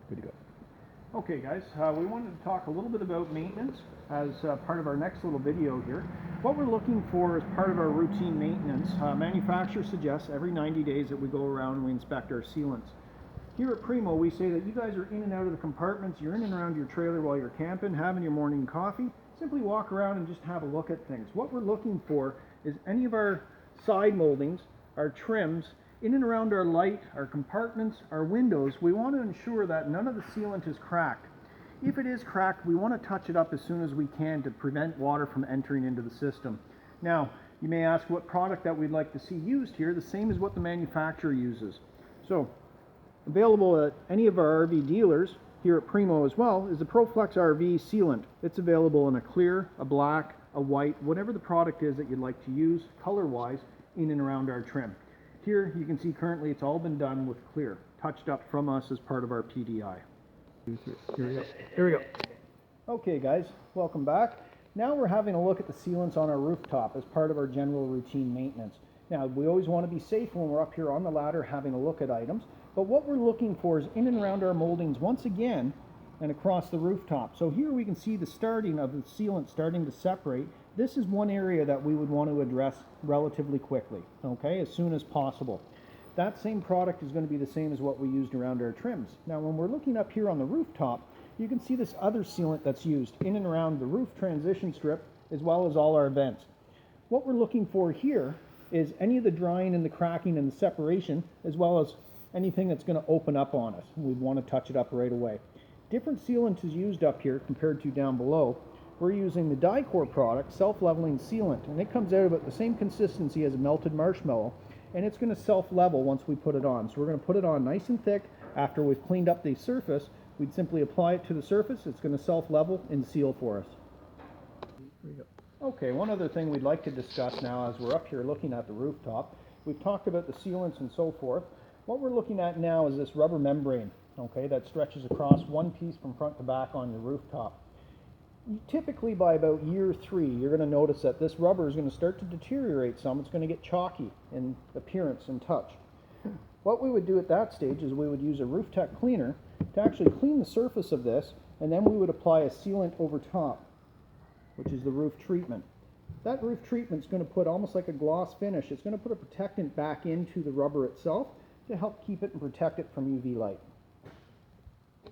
Good to go. Okay guys, we wanted to talk a little bit about maintenance as part of our next little video here. What we're looking for as part of our routine maintenance, manufacturer suggests every 90 days that we go around and we inspect our sealants. Here at Primo, we say that you guys are in and out of the compartments, you're in and around your trailer while you're camping, having your morning coffee. Simply walk around and just have a look at things. What we're looking for is any of our side moldings, our trims, in and around our light, our compartments, our windows. We want to ensure that none of the sealant is cracked. If it is cracked, we want to touch it up as soon as we can to prevent water from entering into the system. Now, you may ask what product that we'd like to see used here. The same as what the manufacturer uses. So, available at any of our RV dealers here at Primo as well is the ProFlex RV sealant. It's available in a clear, a black, a white, whatever the product is that you'd like to use color-wise in and around our trim. Here you can see currently it's all been done with clear, touched up from us as part of our PDI. Here we go. Okay guys, welcome back. Now we're having a look at the sealants on our rooftop as part of our general routine maintenance. Now we always want to be safe when we're up here on the ladder having a look at items, but what we're looking for is in and around our moldings once again and across the rooftop. So here we can see the starting of the sealant starting to separate. This is one area that we would want to address relatively quickly, okay, as soon as possible. That same product is going to be the same as what we used around our trims. Now when we're looking up here on the rooftop, you can see this other sealant that's used in and around the roof transition strip as well as all our vents. What we're looking for here is any of the drying and the cracking and the separation as well as anything that's going to open up on us. We'd want to touch it up right away. Different sealant is used up here compared to down below. We're using the Dicor product, self-leveling sealant, and it comes out about the same consistency as a melted marshmallow, and it's going to self-level once we put it on. So we're going to put it on nice and thick. After we've cleaned up the surface, we'd simply apply it to the surface. It's going to self-level and seal for us. Here we go. Okay, one other thing we'd like to discuss now as we're up here looking at the rooftop. We've talked about the sealants and so forth. What we're looking at now is this rubber membrane, okay, that stretches across one piece from front to back on your rooftop. Typically by about year 3, you're going to notice that this rubber is going to start to deteriorate some. It's going to get chalky in appearance and touch. What we would do at that stage is we would use a Roof Tech cleaner to actually clean the surface of this, and then we would apply a sealant over top, which is the roof treatment. That roof treatment is going to put almost like a gloss finish. It's going to put a protectant back into the rubber itself to help keep it and protect it from UV light.